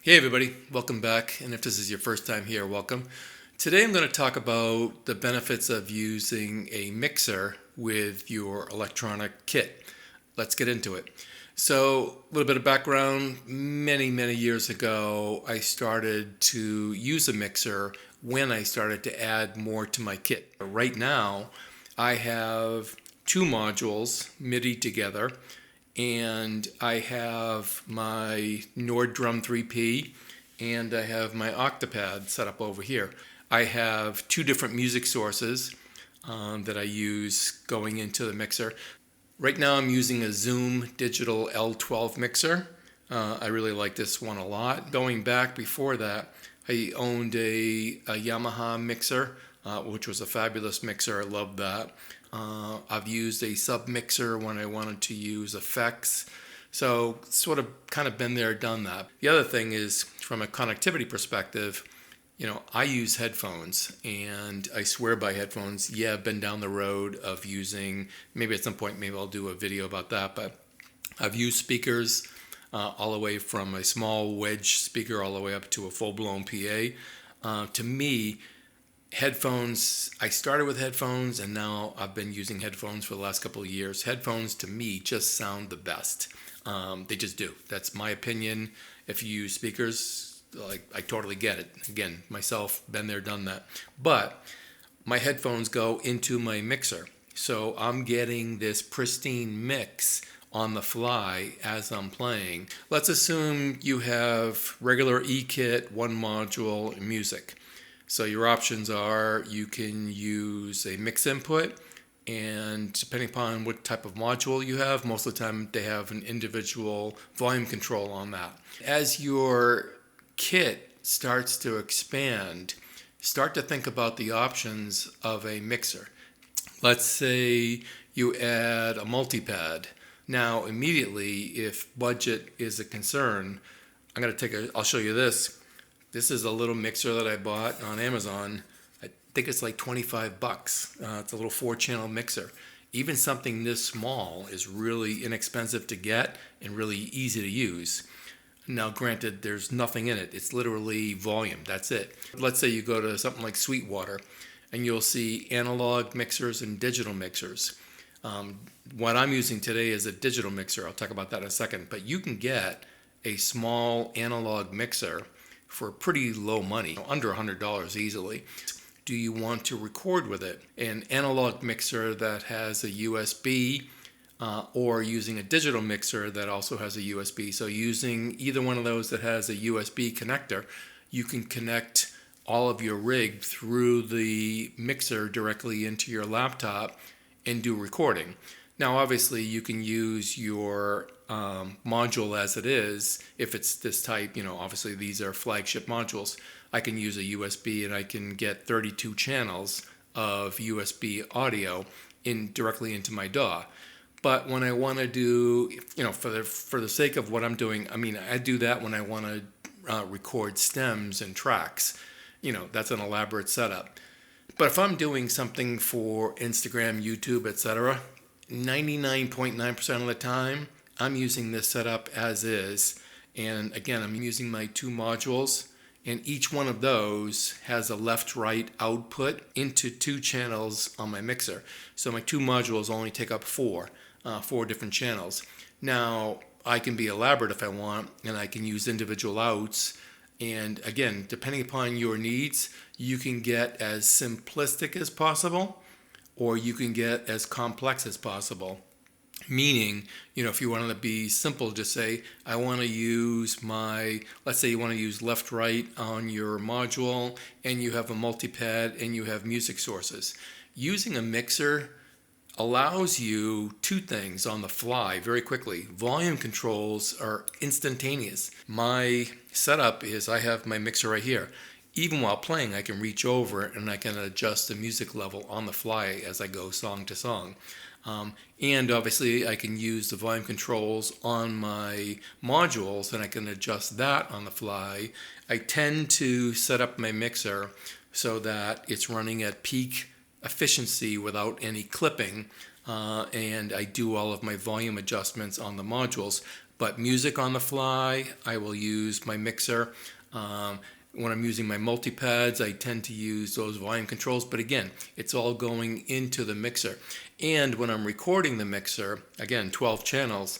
Hey everybody, welcome back, and if this is your first time here, welcome. Today I'm going to talk about the benefits of using a mixer with your electronic kit. Let's get into it. So, a little bit of background. Many years ago, I started to use a mixer when I started to add more to my kit. Right now, I have two modules MIDI together, and I have my eDrum 3P and I have my Octapad set up over here. I have two different music sources that I use going into the mixer. Right now I'm using a Zoom Digital L12 mixer. I really like this one a lot. Going back before that, I owned a Yamaha mixer, which was a fabulous mixer. I loved that. I've used a sub mixer when I wanted to use effects. So sort of kind of been there, done that. The other thing is from a connectivity perspective, I use headphones and I swear by headphones. Yeah, I've been down the road of using, maybe at some point, maybe I'll do a video about that, but I've used speakers all the way from a small wedge speaker all the way up to a full-blown PA. To me, headphones, I started with headphones and now I've been using headphones for the last couple of years. Headphones to me just sound the best. They just do. That's my opinion. If you use speakers, I totally get it. Again, myself, been there, done that. But my headphones go into my mixer. So I'm getting this pristine mix on the fly as I'm playing. Let's assume you have regular eKit, one module, music. So your options are you can use a mix input, and depending upon what type of module you have, most of the time they have an individual volume control on that. As your kit starts to expand, start to think about the options of a mixer. Let's say you add a multipad. Now immediately, if budget is a concern, I'll show you this. This is a little mixer that I bought on Amazon. I think it's like 25 bucks. It's a little 4-channel mixer. Even something this small is really inexpensive to get and really easy to use. Now, granted, there's nothing in it. It's literally volume. That's it. Let's say you go to something like Sweetwater and you'll see analog mixers and digital mixers. What I'm using today is a digital mixer. I'll talk about that in a second. But you can get a small analog mixer for pretty low money, under $100 easily. Do you want to record with it? An analog mixer that has a USB or using a digital mixer that also has a USB. So using either one of those that has a USB connector, you can connect all of your rig through the mixer directly into your laptop and do recording. Now, obviously, you can use your module as it is. If it's this type, obviously these are flagship modules. I can use a USB and I can get 32 channels of USB audio directly into my DAW. But when I want to do, for the sake of what I'm doing, I do that when I want to record stems and tracks. That's an elaborate setup. But if I'm doing something for Instagram, YouTube, etc., 99.9% of the time, I'm using this setup as is. And again, I'm using my two modules, and each one of those has a left-right output into two channels on my mixer. So my two modules only take up four different channels. Now, I can be elaborate if I want, and I can use individual outs. And again, depending upon your needs, you can get as simplistic as possible, or you can get as complex as possible. Meaning, if you wanted to be simple, just say, I want to use let's say you want to use left, right on your module, and you have a multipad, and you have music sources. Using a mixer allows you two things on the fly very quickly. Volume controls are instantaneous. My setup is I have my mixer right here. Even while playing, I can reach over and I can adjust the music level on the fly as I go song to song. And obviously, I can use the volume controls on my modules and I can adjust that on the fly. I tend to set up my mixer so that it's running at peak efficiency without any clipping. And I do all of my volume adjustments on the modules. But music on the fly, I will use my mixer. When I'm using my multi-pads, I tend to use those volume controls. But again, it's all going into the mixer. And when I'm recording the mixer, again, 12 channels,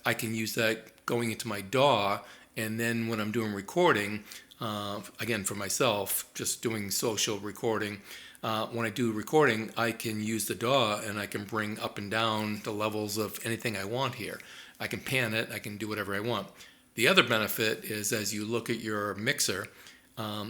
I can use that going into my DAW. And then when I'm doing recording, again, for myself, just doing social recording, when I do recording, I can use the DAW and I can bring up and down the levels of anything I want here. I can pan it, I can do whatever I want. The other benefit is as you look at your mixer,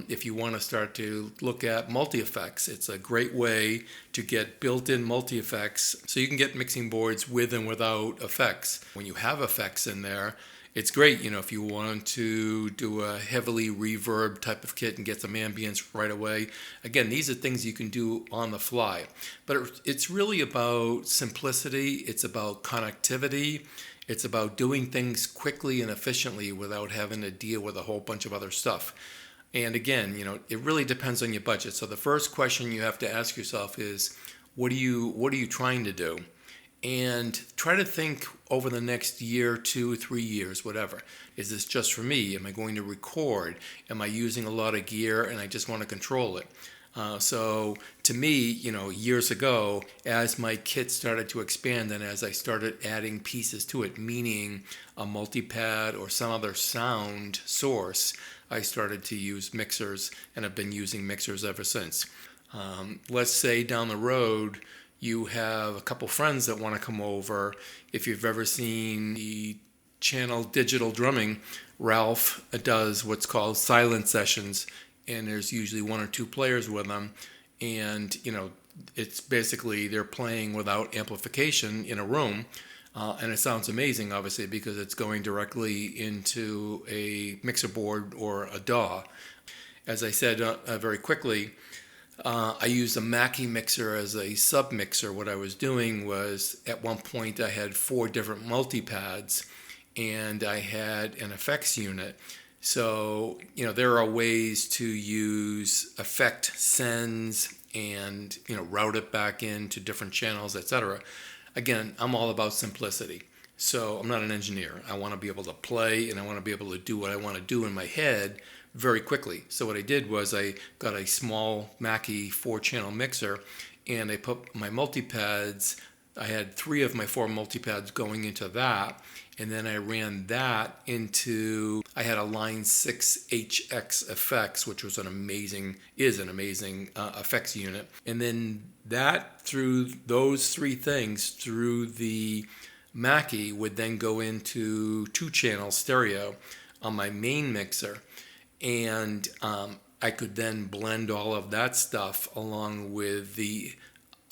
if you want to start to look at multi-effects, it's a great way to get built-in multi-effects so you can get mixing boards with and without effects. When you have effects in there, it's great, if you want to do a heavily reverb type of kit and get some ambience right away. Again, these are things you can do on the fly. But it's really about simplicity, it's about connectivity, it's about doing things quickly and efficiently without having to deal with a whole bunch of other stuff. And again, it really depends on your budget. So the first question you have to ask yourself is, what are you trying to do? And try to think over the next year, 2, 3 years, whatever. Is this just for me? Am I going to record? Am I using a lot of gear and I just want to control it? So to me, years ago, as my kit started to expand and as I started adding pieces to it, meaning a multi-pad or some other sound source, I started to use mixers and have been using mixers ever since. Let's say down the road, you have a couple friends that want to come over. If you've ever seen the channel Digital Drumming, Ralph does what's called silent sessions, and there's usually 1 or 2 players with them. And, it's basically they're playing without amplification in a room. And it sounds amazing, obviously, because it's going directly into a mixer board or a DAW. As I said very quickly, I used a Mackie mixer as a sub mixer. What I was doing was at one point I had 4 different multi-pads and I had an effects unit. So, there are ways to use effect sends and, route it back into different channels, etc. Again, I'm all about simplicity. So I'm not an engineer. I want to be able to play and I want to be able to do what I want to do in my head very quickly. So what I did was I got a small Mackie 4-channel mixer and I put my multi-pads. I had 3 of my 4 multi-pads going into that. And then I ran that into, I had a Line 6 HX effects, which was an amazing effects unit. And then that, through those 3 things, through the Mackie, would then go into 2-channel stereo on my main mixer. And I could then blend all of that stuff along with the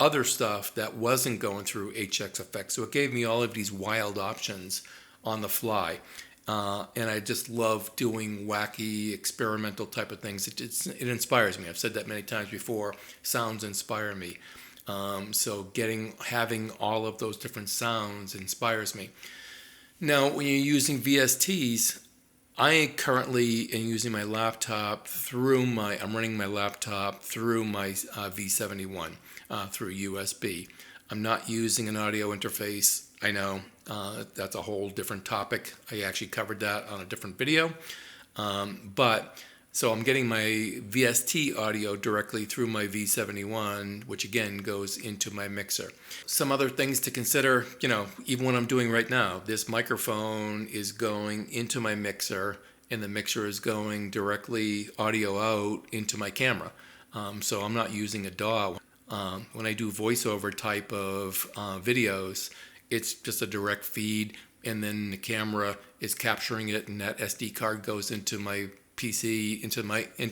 other stuff that wasn't going through HX effects. So it gave me all of these wild options on the fly. And I just love doing wacky, experimental type of things. It inspires me. I've said that many times before. Sounds inspire me. So having all of those different sounds inspires me. Now, when you're using VSTs, I currently am using my laptop I'm running my laptop through my V71 through USB. I'm not using an audio interface. I know that's a whole different topic. I actually covered that on a different video. So I'm getting my VST audio directly through my V71, which again goes into my mixer. Some other things to consider, even what I'm doing right now, this microphone is going into my mixer and the mixer is going directly audio out into my camera. So I'm not using a DAW. When I do voiceover type of videos, it's just a direct feed and then the camera is capturing it and that SD card goes into my PC, into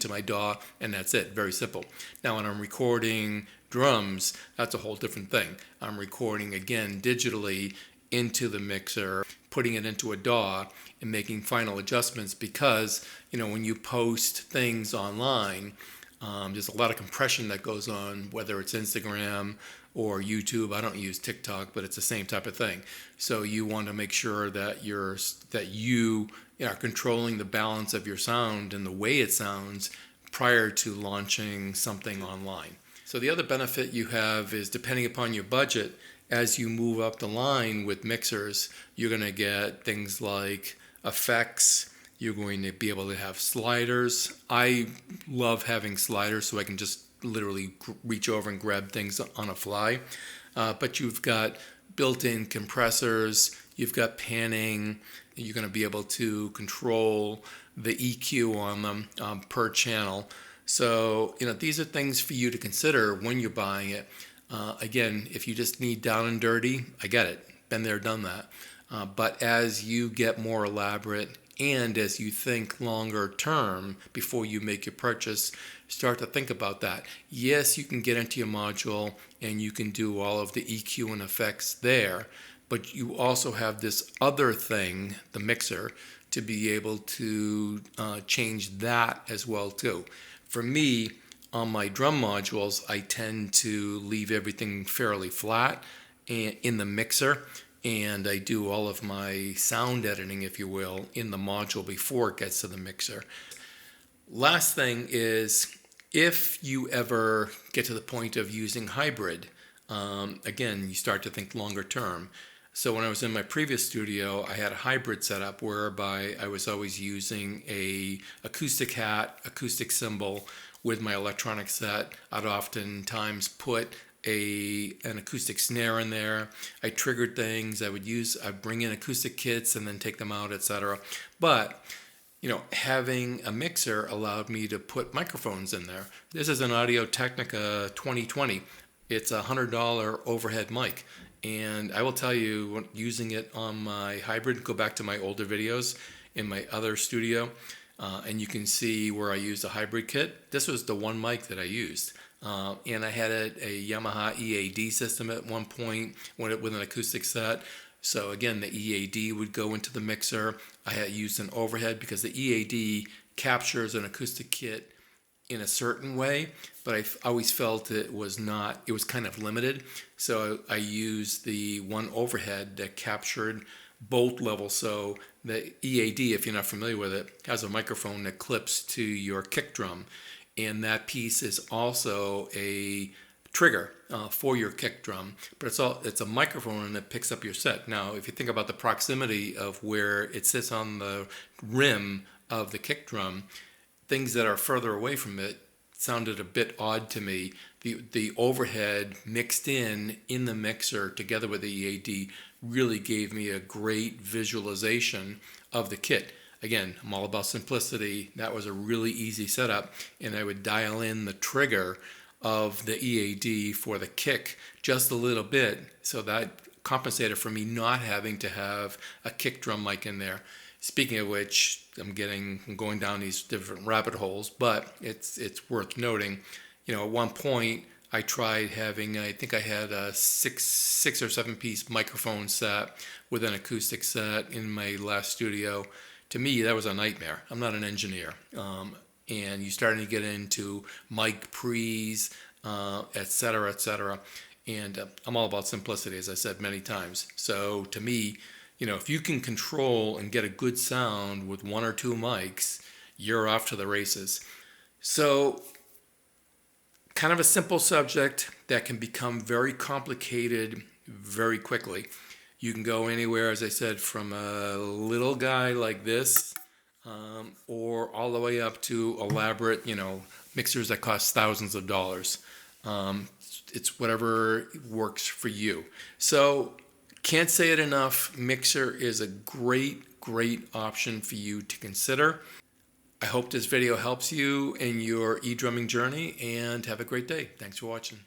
my DAW, and that's it. Very simple. Now when I'm recording drums, that's a whole different thing. I'm recording again digitally into the mixer, putting it into a DAW and making final adjustments because when you post things online, there's a lot of compression that goes on, whether it's Instagram or YouTube. I don't use TikTok, but it's the same type of thing. So you want to make sure that you are controlling the balance of your sound and the way it sounds prior to launching something online. So the other benefit you have is, depending upon your budget, as you move up the line with mixers, you're going to get things like effects. You're going to be able to have sliders. I love having sliders so I can just literally reach over and grab things on a fly. But you've got built-in compressors, you've got panning, you're going to be able to control the EQ on them per channel. So, these are things for you to consider when you're buying it. Again, if you just need down and dirty, I get it. Been there, done that. But as you get more elaborate and as you think longer term before you make your purchase, start to think about that. Yes, you can get into your module and you can do all of the EQ and effects there, but you also have this other thing, the mixer, to be able to change that as well too. For me, on my drum modules, I tend to leave everything fairly flat in the mixer, and I do all of my sound editing, if you will, in the module before it gets to the mixer. Last thing is, if you ever get to the point of using hybrid, again, you start to think longer term. So when I was in my previous studio, I had a hybrid setup whereby I was always using a acoustic hat, acoustic cymbal with my electronic set. I'd oftentimes put an acoustic snare in there. I triggered things. I'd bring in acoustic kits and then take them out, etc. But having a mixer allowed me to put microphones in there. This is an Audio-Technica 2020. It's a $100 overhead mic. And I will tell you, using it on my hybrid, go back to my older videos in my other studio, and you can see where I used a hybrid kit. This was the one mic that I used. And I had a Yamaha EAD system at one point with an acoustic set. So again, the EAD would go into the mixer. I had used an overhead because the EAD captures an acoustic kit in a certain way, but I always felt it was kind of limited. So I used the one overhead that captured both levels. So the EAD, if you're not familiar with it, has a microphone that clips to your kick drum. And that piece is also a trigger for your kick drum, but it's a microphone and it picks up your set. Now, if you think about the proximity of where it sits on the rim of the kick drum, things that are further away from it sounded a bit odd to me. The overhead mixed in the mixer together with the EAD really gave me a great visualization of the kit. Again, I'm all about simplicity. That was a really easy setup, and I would dial in the trigger of the EAD for the kick just a little bit, so that compensated for me not having to have a kick drum mic in there. Speaking of which, I'm going down these different rabbit holes, but it's worth noting. At one point I tried having, I think I had a six or seven piece microphone set with an acoustic set in my last studio. To me, that was a nightmare. I'm not an engineer. And you're starting to get into mic pre's, et cetera, et cetera. And I'm all about simplicity, as I said many times. So to me, if you can control and get a good sound with one or two mics, you're off to the races. So kind of a simple subject that can become very complicated very quickly. You can go anywhere, as I said, from a little guy like this, or all the way up to elaborate, mixers that cost thousands of dollars. It's whatever works for you. So can't say it enough, mixer is a great option for you to consider. I hope this video helps you in your eDrumming journey, and have a great day. Thanks for watching.